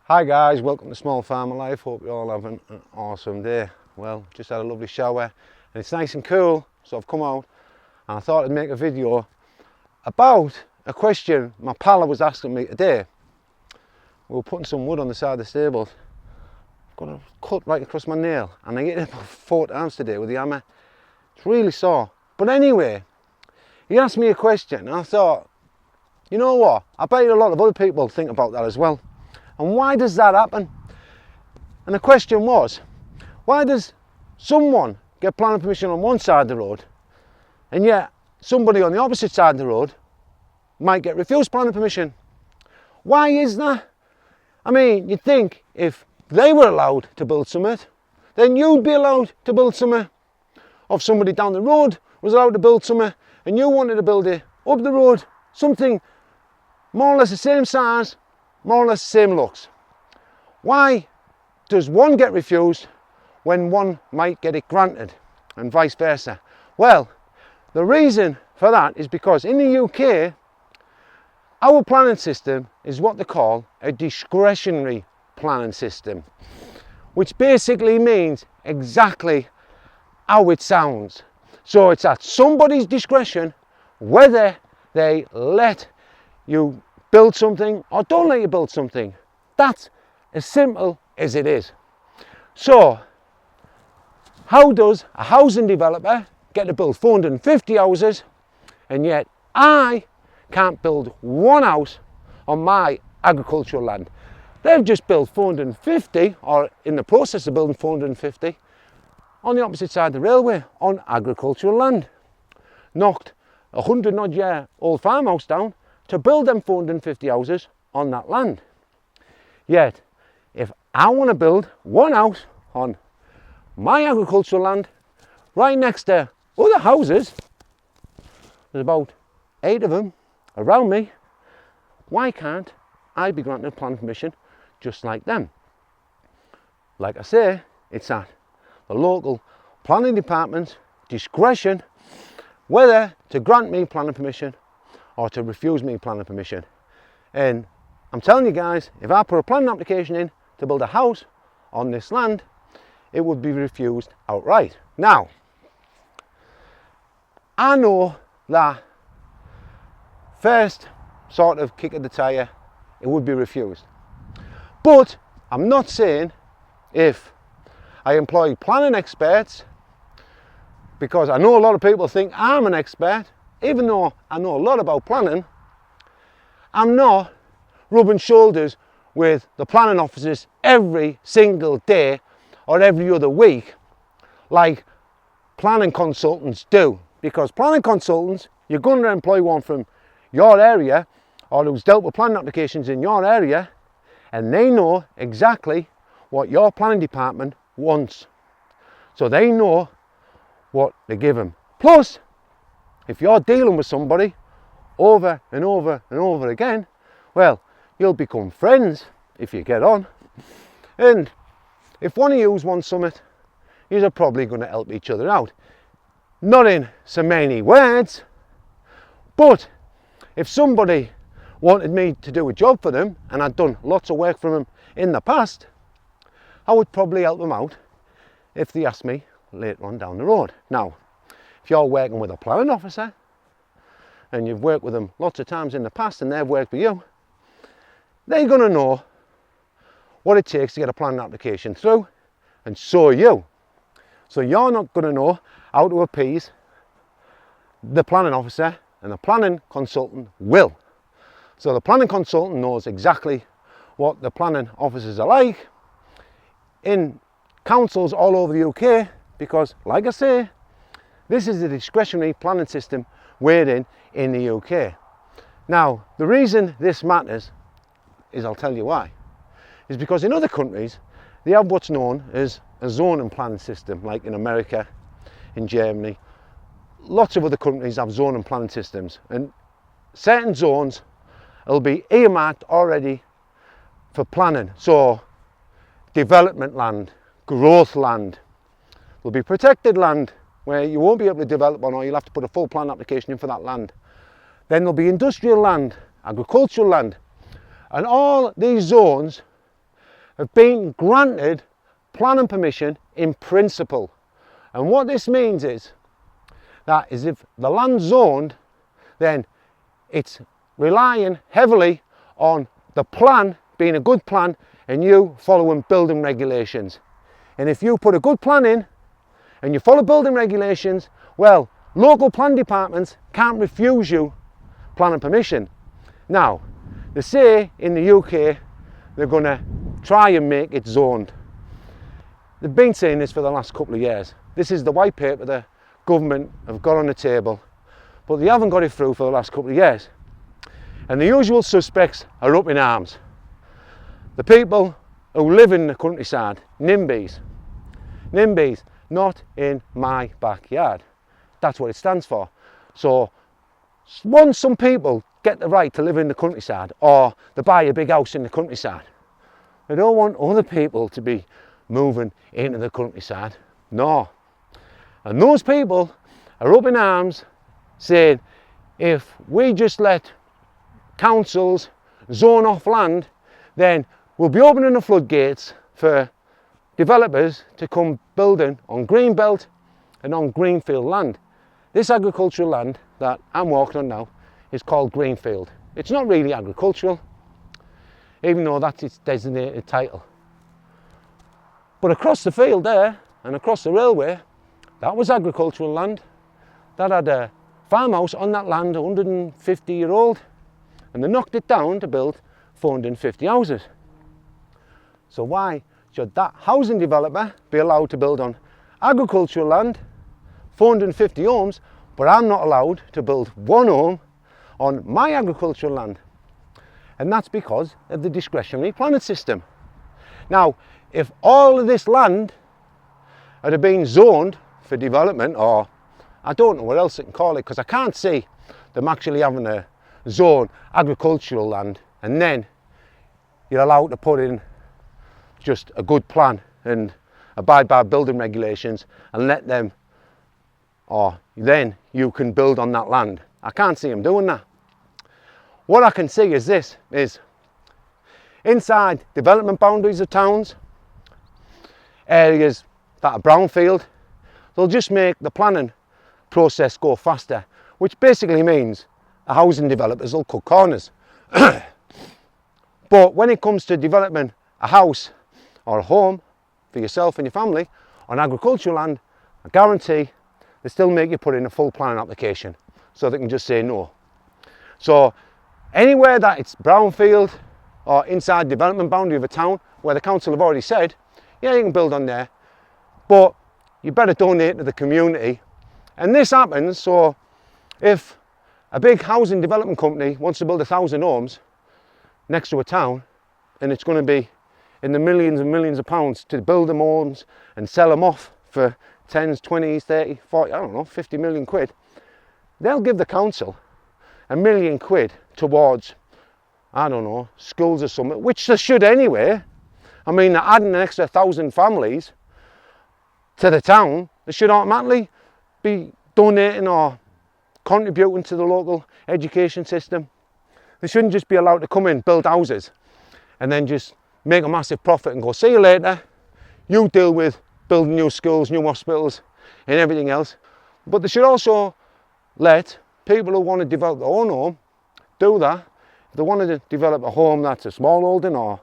Hi guys, welcome to Small Farmer Life. Hope you're all having an awesome day. Well, just had a lovely shower and it's nice and cool, so I've come out and I thought I'd make a video about a question my pal was asking me today. We were putting some wood on the side of the stables. I've got a cut right across my nail and I hit it about 4 times today with the hammer. It's really sore. But anyway, he asked me a question and I thought, you know what, I bet a lot of other people think about that as well. And why does that happen? And the question was, why does someone get planning permission on one side of the road and yet somebody on the opposite side of the road might get refused planning permission? Why is that? I mean, you'd think if they were allowed to build something, then you'd be allowed to build something. Or if somebody down the road was allowed to build something and you wanted to build it up the road, something more or less the same size, more or less the same looks. Why does one get refused when one might get it granted and vice versa? Well, the reason for that is because in the UK, our planning system is what they call a discretionary planning system, which basically means exactly how it sounds. So it's at somebody's discretion whether they let you build something or don't let you build something. That's as simple as it is. So how does a housing developer get to build 450 houses and yet I can't build one house on my agricultural land? They've just built 450, or in the process of building 450 on the opposite side of the railway on agricultural land. Knocked a 100 odd year old farmhouse down to build them 450 houses on that land. Yet, if I want to build one house on my agricultural land, right next to other houses, there's about 8 of them around me, why can't I be granted planning permission just like them? Like I say, it's at the local planning department's discretion whether to grant me planning permission or to refuse me planning permission. And I'm telling you guys, if I put a planning application in to build a house on this land, it would be refused outright. Now, I know that first sort of kick of the tire, it would be refused. But I'm not saying if I employ planning experts, because I know a lot of people think I'm an expert, even though I know a lot about planning, I'm not rubbing shoulders with the planning officers every single day or every other week like planning consultants do. Because planning consultants, you're going to employ one from your area or who's dealt with planning applications in your area, and they know exactly what your planning department wants. So they know what they give them. Plus, if you're dealing with somebody over and over and over again, well, you'll become friends if you get on. And if one of you wants something, you're probably going to help each other out. Not in so many words, but if somebody wanted me to do a job for them and I'd done lots of work for them in the past, I would probably help them out if they asked me later on down the road. Now, if you're working with a planning officer and you've worked with them lots of times in the past and they've worked with you, they're going to know what it takes to get a planning application through, and so are you. So you're not going to know how to appease the planning officer, and the planning consultant will. So the planning consultant knows exactly what the planning officers are like in councils all over the UK, because like I say, this is the discretionary planning system we're in the UK. Now, the reason this matters is, I'll tell you why, is because in other countries, they have what's known as a zoning planning system, like in America, in Germany. Lots of other countries have zoning planning systems, and certain zones will be earmarked already for planning. So, development land, growth land, there'll be protected land where you won't be able to develop on, or you'll have to put a full plan application in for that land. Then there'll be industrial land, agricultural land, and all these zones have been granted planning permission in principle. And what this means is that if the land's zoned, then it's relying heavily on the plan being a good plan and you following building regulations. And if you put a good plan in and you follow building regulations, well, local plan departments can't refuse you planning permission. Now, they say in the UK they're going to try and make it zoned. They've been saying this for the last couple of years. This is the white paper the government have got on the table, but they haven't got it through for the last couple of years. And the usual suspects are up in arms. The people who live in the countryside, NIMBYs. NIMBYs, not in my backyard. That's what it stands for. So once some people get the right to live in the countryside, or they buy a big house in the countryside, they don't want other people to be moving into the countryside. No. And those people are up in arms saying, if we just let councils zone off land, then we'll be opening the floodgates for developers to come building on greenbelt and on greenfield land. This agricultural land that I'm walking on now is called greenfield. It's not really agricultural, even though that's its designated title. But across the field there and across the railway, that was agricultural land. That had a farmhouse on that land, 150-year-old, and they knocked it down to build 450 houses. So why should that housing developer be allowed to build on agricultural land, 450 homes, but I'm not allowed to build one home on my agricultural land? And that's because of the discretionary planning system. Now, if all of this land had been zoned for development, or I don't know what else I can call it, because I can't see them actually having a zone agricultural land and then you're allowed to put in just a good plan and abide by building regulations and let them, or then you can build on that land. I can't see them doing that. What I can see is this, is inside development boundaries of towns, areas that are brownfield, they'll just make the planning process go faster, which basically means the housing developers will cut corners. But when it comes to developing a house or a home for yourself and your family on agricultural land, I guarantee they still make you put in a full planning application, so they can just say no. So anywhere that it's brownfield or inside development boundary of a town where the council have already said, yeah, you can build on there, but you better donate to the community. And this happens, so if a big housing development company wants to build 1,000 homes next to a town, and it's going to be in the millions and millions of pounds to build them homes and sell them off for 10s, 20s, 30, 40, I don't know, 50 million quid, they'll give the council £1 million towards, I don't know, schools or something, which they should anyway. I mean, they're adding an extra 1,000 families to the town. They should automatically be donating or contributing to the local education system. They shouldn't just be allowed to come in, build houses, and then just make a massive profit and go, see you later. You deal with building new schools, new hospitals, and everything else. But they should also let people who want to develop their own home do that. If they want to develop a home that's a small holding or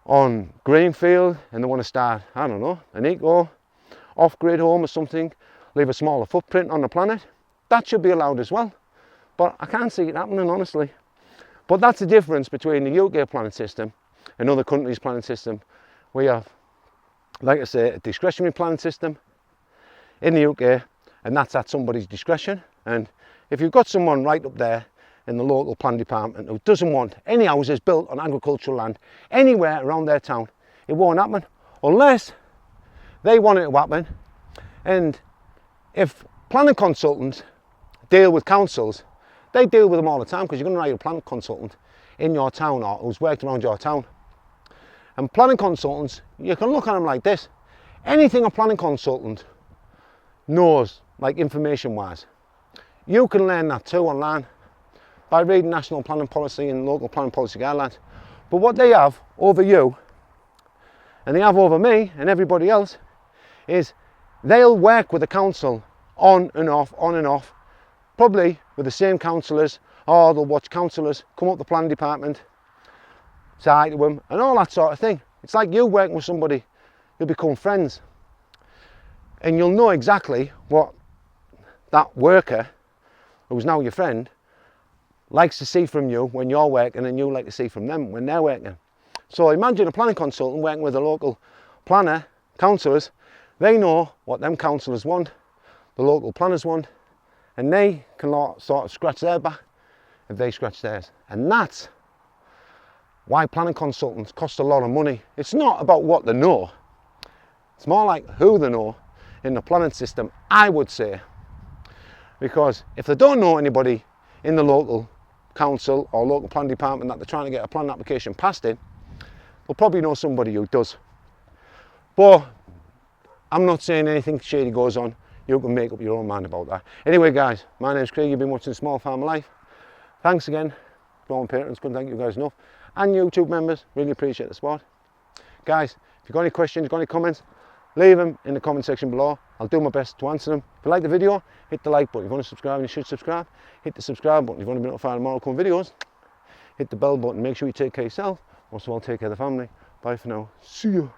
on greenfield, and they want to start, I don't know, an eco off-grid home or something, leave a smaller footprint on the planet, that should be allowed as well. But I can't see it happening, honestly. But that's the difference between the UK planning system and other countries' planning system. We have, like I say, a discretionary planning system in the UK, and that's at somebody's discretion. And if you've got someone right up there in the local plan department who doesn't want any houses built on agricultural land anywhere around their town, it won't happen unless they want it to happen. And if planning consultants deal with councils, they deal with them all the time, because you're going to hire a planning consultant in your town or who's worked around your town. And planning consultants, you can look at them like this. Anything a planning consultant knows, like information wise, you can learn that too online by reading national planning policy and local planning policy guidelines. But what they have over you and they have over me and everybody else, is they'll work with the council on and off, probably with the same councillors, or they'll watch councillors come up the planning department, say hi to them, and all that sort of thing. It's like you working with somebody, you'll become friends, and you'll know exactly what that worker, who's now your friend, likes to see from you when you're working, and you like to see from them when they're working. So imagine a planning consultant working with a local planner, councillors. They know what them councillors want, the local planners want, and they can sort of scratch their back if they scratch theirs. And that's why planning consultants cost a lot of money. It's not about what they know, it's more like who they know in the planning system, I would say. Because if they don't know anybody in the local council or local planning department that they're trying to get a planning application passed in, they'll probably know somebody who does. But I'm not saying anything shady goes on. You can make up your own mind about that. Anyway guys, my name's Craig, you've been watching Small Farmer Life. Thanks again to all my patrons, couldn't thank you guys enough. And YouTube members, really appreciate the support. Guys, if you've got any questions, got any comments, leave them in the comment section below. I'll do my best to answer them. If you like the video, hit the like button. If you want to subscribe, and you should subscribe, hit the subscribe button. If you want to be notified of more upcoming videos, hit the bell button. Make sure you take care of yourself. Most of all, take care of the family. Bye for now. See you.